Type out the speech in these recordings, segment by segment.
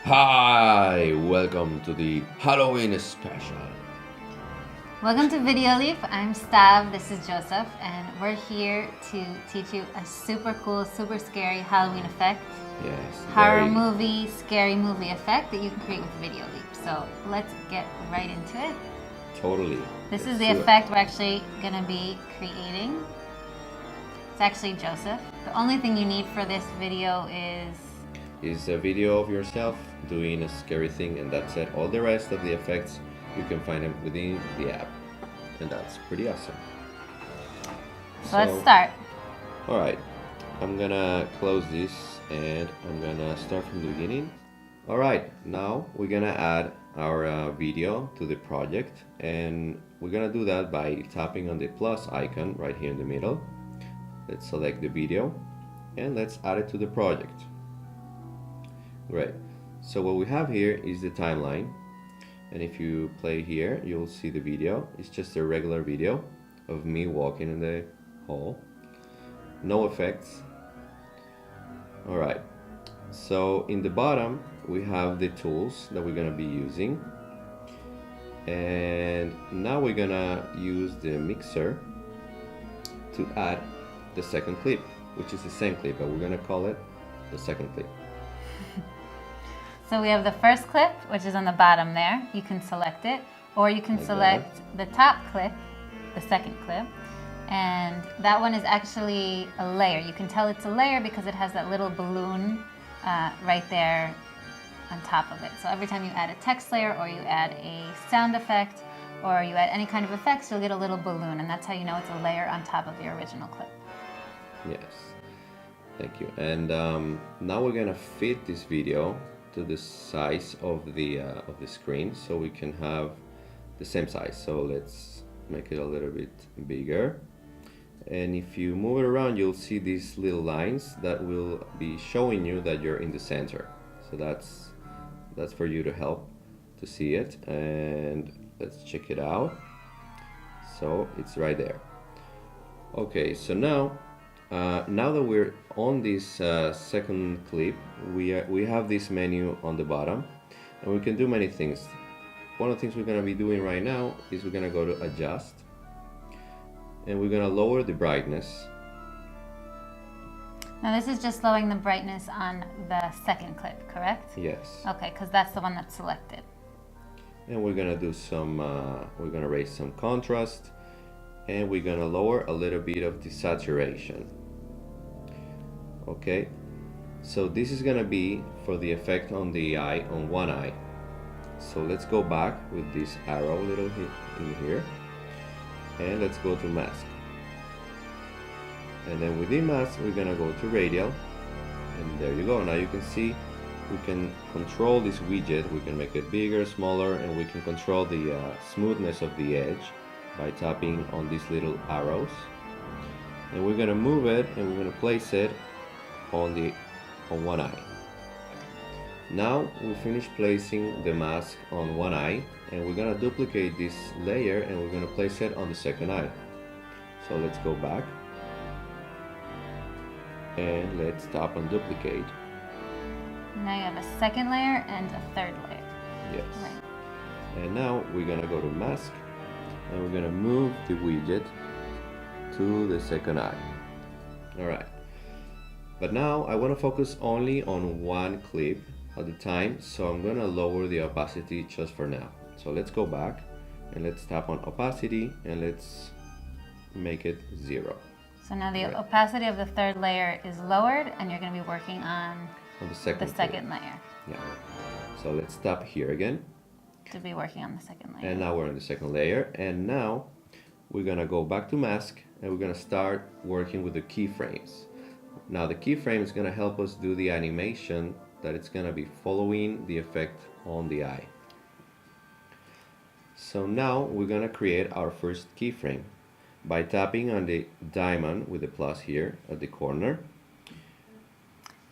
Hi, welcome to the Halloween special. Welcome to Videoleap. I'm Stav, this is Joseph, and we're here to teach you a super cool, super scary Halloween effect. Yes, Horror movie, scary movie effect that you can create with Videoleap. So let's get right into it. Totally. This is the effect we're actually going to be creating. It's actually Joseph. The only thing you need for this video is a video of yourself doing a scary thing, and that's it. All the rest of the effects you can find them within the app, and that's pretty awesome. So let's start. All right, I'm gonna close this and I'm gonna start from the beginning. All right, now we're gonna add our video to the project, and we're gonna do that by tapping on the plus icon right here in the middle. Let's select the video and let's add it to the project. Great. So what we have here is the timeline, and if you play here you'll see the video. It's just a regular video of me walking in the hall, no effects. Alright, so in the bottom we have the tools that we're gonna be using, and now we're gonna use the mixer to add the second clip, which is the same clip, but we're gonna call it the second clip. So we have the first clip, which is on the bottom there. You can select it, or you can select the top clip, the second clip, and that one is actually a layer. You can tell it's a layer because it has that little balloon right there on top of it. So every time you add a text layer, or you add a sound effect, or you add any kind of effects, you'll get a little balloon, and that's how you know it's a layer on top of your original clip. Yes, thank you. And now we're gonna fit this video to the size of the screen, so we can have the same size. So let's make it a little bit bigger, and if you move it around you'll see these little lines that will be showing you that you're in the center. So that's for you to help to see it, and let's check it out. So it's right there. Okay, so now that we're on this second clip, we have this menu on the bottom, and we can do many things. One of the things we're going to be doing right now is we're going to go to adjust, and we're going to lower the brightness. Now this is just lowering the brightness on the second clip, correct? Yes. Okay, because that's the one that's selected. And we're going to do some, we're going to raise some contrast, and we're going to lower a little bit of the saturation. Okay, so this is gonna be for the effect on the eye, on one eye. So let's go back with this arrow little in here, and let's go to mask, and then within mask we're gonna go to radial, and there you go. Now you can see we can control this widget. We can make it bigger, smaller, and we can control the smoothness of the edge by tapping on these little arrows, and we're gonna move it and we're gonna place it on one eye. Now we finished placing the mask on one eye, and we're gonna duplicate this layer and we're gonna place it on the second eye. So let's go back and let's tap on duplicate. Now you have a second layer and a third layer. Yes. Right. And now we're gonna go to mask, and we're gonna move the widget to the second eye. All right. But now I want to focus only on one clip at a time, so I'm going to lower the opacity just for now. So let's go back and let's tap on opacity and let's make it 0. So now the opacity of the third layer is lowered, and you're going to be working on the second layer. Yeah. So let's tap here again. To be working on the second layer. And now we're on the second layer, and now we're going to go back to mask and we're going to start working with the keyframes. Now the keyframe is going to help us do the animation that it's going to be following the effect on the eye. So now we're going to create our first keyframe by tapping on the diamond with the plus here at the corner.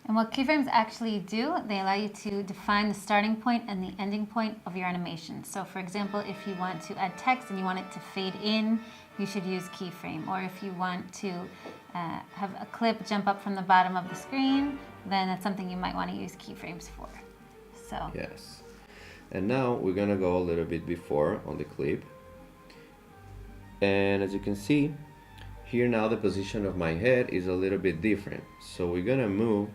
And what keyframes actually do, they allow you to define the starting point and the ending point of your animation. So for example, if you want to add text and you want it to fade in, you should use keyframe. Or if you want to have a clip jump up from the bottom of the screen, then that's something you might want to use keyframes for. So Yes. And now we're gonna go a little bit before on the clip. And as you can see, here now the position of my head is a little bit different. So we're gonna move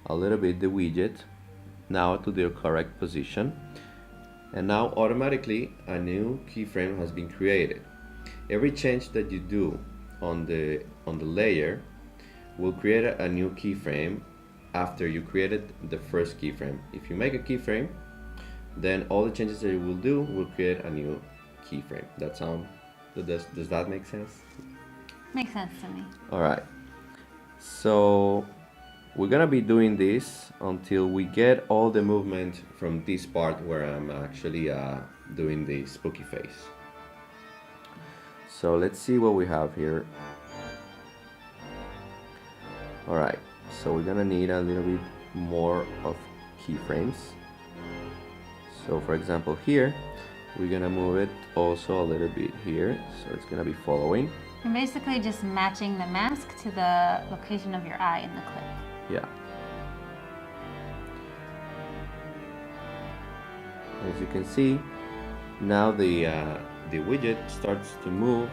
a little bit the widget now to the correct position. And now automatically a new keyframe has been created. Every change that you do on the layer will create a new keyframe after you created the first keyframe. If you make a keyframe, then all the changes that you will do will create a new keyframe. Does that make sense? makes sense to me. Alright, so we're gonna be doing this until we get all the movement from this part where I'm actually doing the spooky face. So let's see what we have here. Alright, so we're gonna need a little bit more of keyframes. So for example here, we're gonna move it also a little bit here, so it's gonna be following. You're basically just matching the mask to the location of your eye in the clip. Yeah. As you can see, now the widget starts to move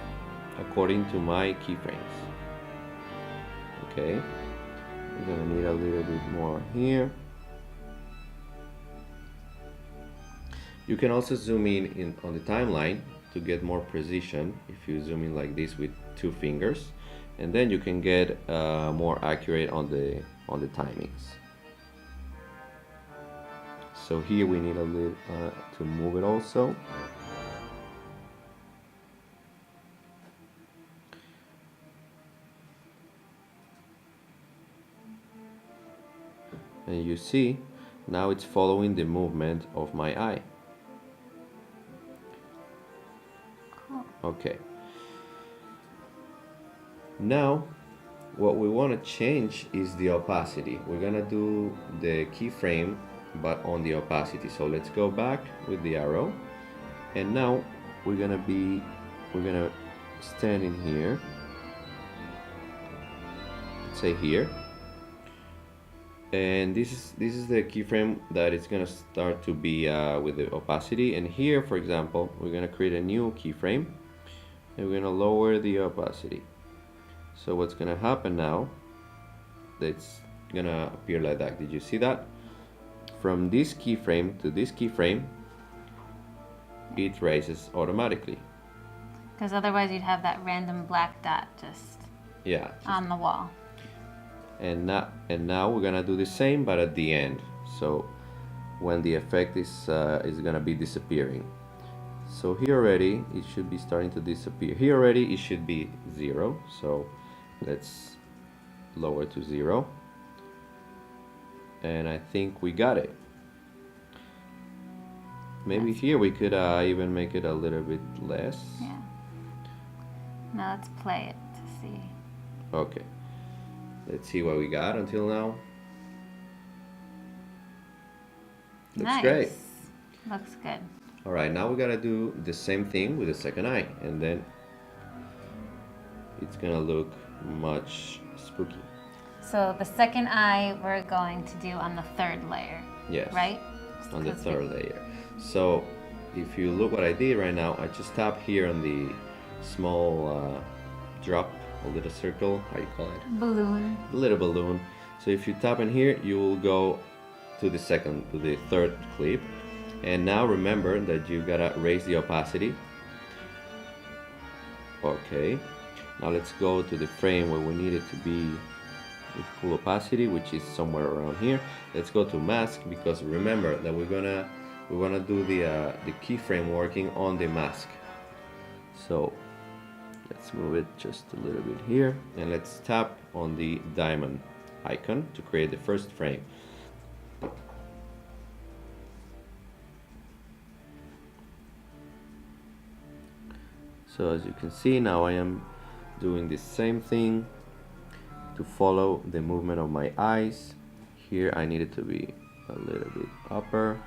according to my keyframes. Okay, we're gonna need a little bit more here. You can also zoom in on the timeline to get more precision if you zoom in like this with 2 fingers, and then you can get more accurate on the timings. So here we need a little to move it also. And you see, now it's following the movement of my eye. Cool. Okay. Now, what we want to change is the opacity. We're gonna do the keyframe, but on the opacity. So let's go back with the arrow, and now we're gonna stand in here. Let's say here. And this is the keyframe that it's gonna start to be with the opacity. And here, for example, we're gonna create a new keyframe, and we're gonna lower the opacity. So what's gonna happen now? It's gonna appear like that. Did you see that? From this keyframe to this keyframe, it raises automatically. Because otherwise you'd have that random black dot just on the wall. And now we're gonna do the same, but at the end. So when the effect is gonna be disappearing. So here already it should be starting to disappear. Here already it should be 0. So let's lower to 0. And I think we got it. Maybe here we could even make it a little bit less. Yeah. Now let's play it to see. Okay. Let's see what we got until now. Looks Nice. great. Looks good. Alright, now we gotta do the same thing with the second eye, and then it's gonna look much spooky. So the second eye we're going to do on the third layer. Yes. Right? On the third layer. So if you look what I did right now, I just tap here on the small drop, a little circle, how you call it? Balloon. A little balloon. So if you tap in here, you will go to the third clip. And now remember that you gotta raise the opacity. Okay. Now let's go to the frame where we need it to be with full opacity, which is somewhere around here. Let's go to mask, because remember that we wanna do the keyframe working on the mask. So let's move it just a little bit here, and let's tap on the diamond icon to create the first frame. So as you can see, now I am doing the same thing to follow the movement of my eyes. Here I need it to be a little bit upper.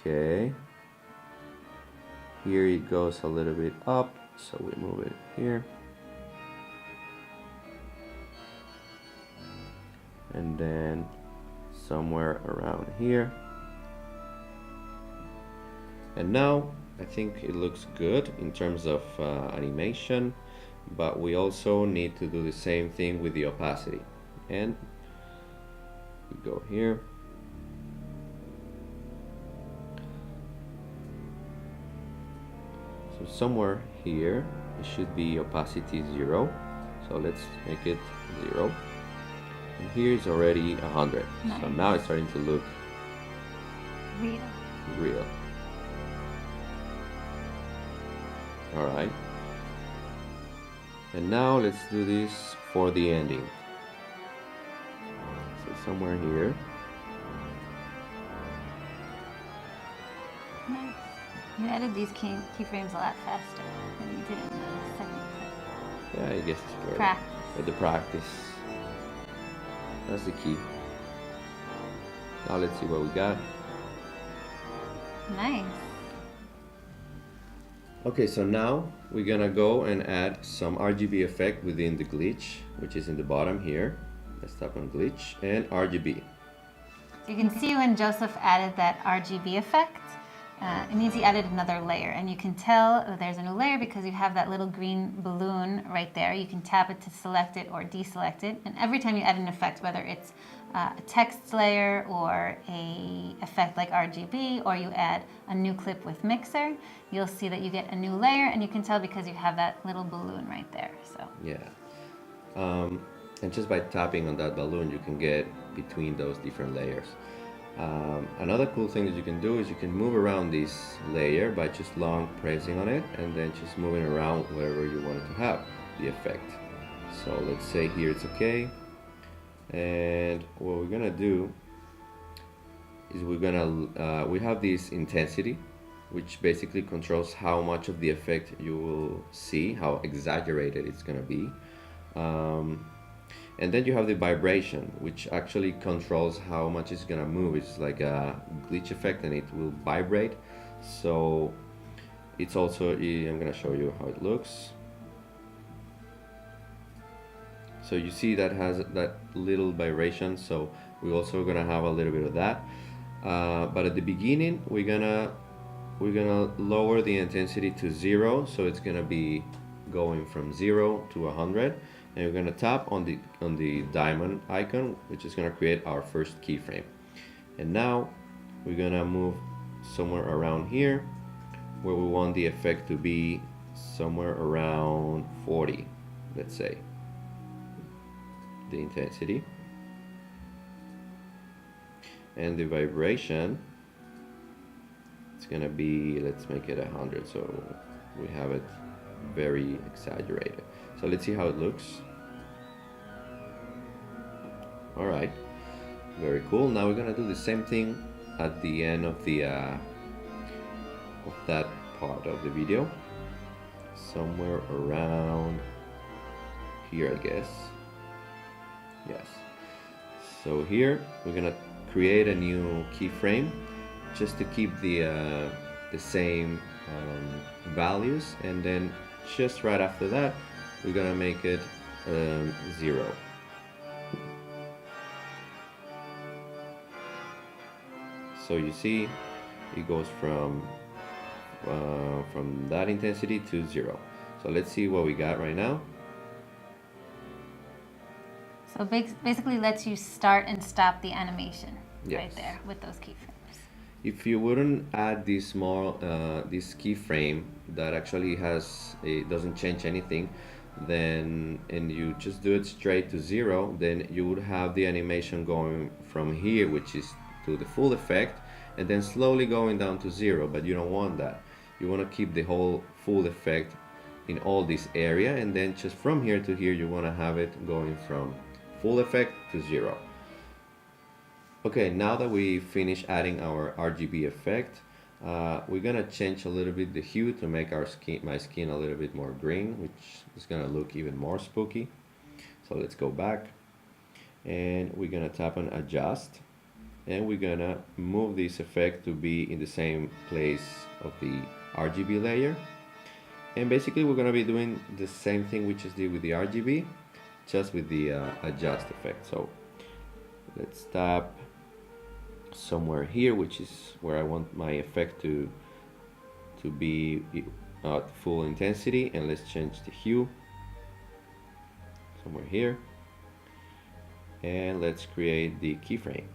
Okay. Here it goes a little bit up, so we move it here. and then somewhere around here. And now I think it looks good in terms of animation, but we also need to do the same thing with the opacity. And we go here. So somewhere here it should be opacity 0. So let's make it 0. And here is already 100. Nice. So now it's starting to look real. Alright. And now let's do this for the ending. So somewhere here. Nice. You added these keyframes a lot faster than you did in the second clip. Yeah, I guess it's Practice. for the practice. That's the key. Now let's see what we got. Nice. Okay, so now we're gonna go and add some RGB effect within the glitch, which is in the bottom here. Let's tap on glitch and RGB. So you can see when Joseph added that RGB effect, it means he added another layer, and you can tell that there's a new layer because you have that little green balloon right there. You can tap it to select it or deselect it, and every time you add an effect, whether it's a text layer or a effect like RGB, or you add a new clip with mixer, you'll see that you get a new layer, and you can tell because you have that little balloon right there. So yeah, and just by tapping on that balloon you can get between those different layers. Another cool thing that you can do is you can move around this layer by just long pressing on it and then just moving around wherever you want it to have the effect. So let's say here it's okay, and what we're gonna do is we have this intensity, which basically controls how much of the effect you will see, how exaggerated it's gonna be. And then you have the vibration, which actually controls how much it's gonna move. It's like a glitch effect and it will vibrate. So it's also, I'm gonna show you how it looks. So you see that has that little vibration, so we're also gonna have a little bit of that. But at the beginning, we're gonna lower the intensity to 0, so it's gonna be going from 0 to 100. And we're gonna tap on the diamond icon, which is gonna create our first keyframe. And now we're gonna move somewhere around here where we want the effect to be somewhere around 40, let's say, the intensity. And the vibration, it's gonna be, let's make it 100, so we have it very exaggerated. So let's see how it looks. All right, very cool. Now we're gonna do the same thing at the end of the of that part of the video, somewhere around here, I guess. Yes. So here we're gonna create a new keyframe just to keep the same values, and then just right after that we're gonna make it 0. So you see it goes from that intensity to 0. So let's see what we got right now. So basically lets you start and stop the animation. Yes. Right there with those keyframes. If you wouldn't add this small this keyframe that actually doesn't change anything, then and you just do it straight to 0, then you would have the animation going from here, which is to the full effect, and then slowly going down to 0. But you don't want that. You want to keep the whole full effect in all this area, and then just from here to here you want to have it going from full effect to 0. Okay, now that we finish adding our RGB effect, we're gonna change a little bit the hue to make my skin a little bit more green, which is gonna look even more spooky. So let's go back, and we're gonna tap on adjust, and we're gonna move this effect to be in the same place of the RGB layer. And basically we're gonna be doing the same thing we just did with the RGB, just with the adjust effect. So Let's tap somewhere here, which is where I want my effect to be at full intensity, and let's change the hue somewhere here, and let's create the keyframe.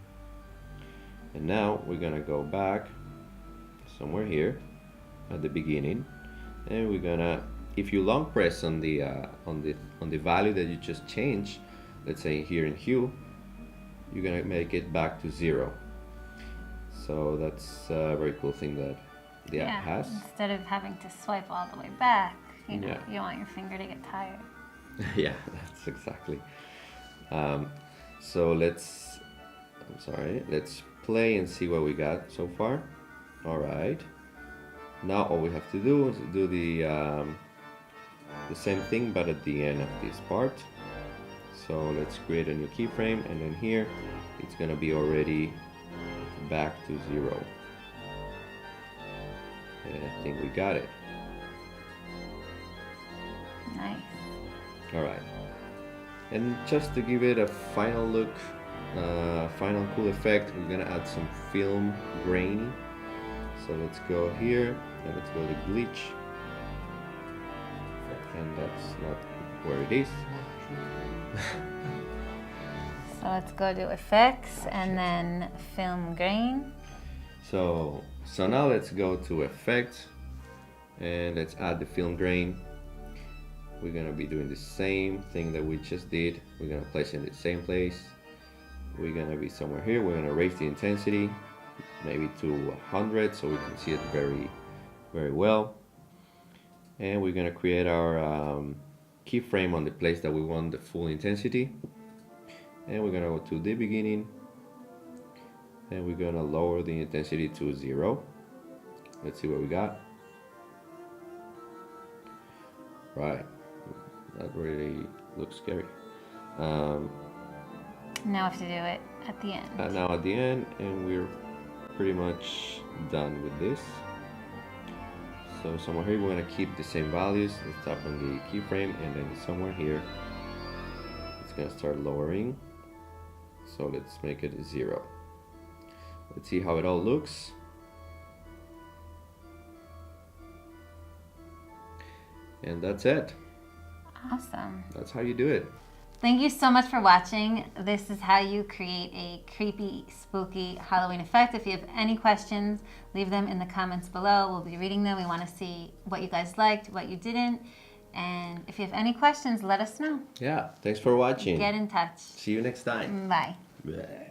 And now we're gonna go back somewhere here at the beginning, and we're gonna, if you long press on the value that you just changed, let's say here in hue, you're gonna make it back to 0. So that's a very cool thing that the app has. Instead of having to swipe all the way back, you know, Yeah. you don't want your finger to get tired. Yeah, that's exactly. So let's play and see what we got so far. All right. Now all we have to do is do the same thing, but at the end of this part. So let's create a new keyframe, and then here it's gonna be already back to 0. And I think we got it. Nice. All right. And just to give it a final look, final cool effect, we're gonna add some film grainy. So let's go here and let's go to glitch. And that's not where it is. So let's go to effects and then film grain. So now let's go to effects and let's add the film grain. We're gonna be doing the same thing that we just did. We're gonna place it in the same place. We're gonna be somewhere here. We're gonna raise the intensity maybe to 100 so we can see it very, very well. And we're gonna create our keyframe on the place that we want the full intensity. And we're gonna go to the beginning and we're gonna lower the intensity to 0. Let's see what we got. Right, that really looks scary. Now we have to do it at the end. Now at the end, and we're pretty much done with this. So somewhere here we're gonna keep the same values. Let's tap on the keyframe, and then somewhere here it's gonna start lowering. So let's make it 0. Let's see how it all looks. And that's it. Awesome. That's how you do it. Thank you so much for watching. This is how you create a creepy, spooky Halloween effect. If you have any questions, leave them in the comments below. We'll be reading them. We want to see what you guys liked, what you didn't. And if you have any questions, let us know. Yeah, thanks for watching. Get in touch. See you next time. Bye. Bleh.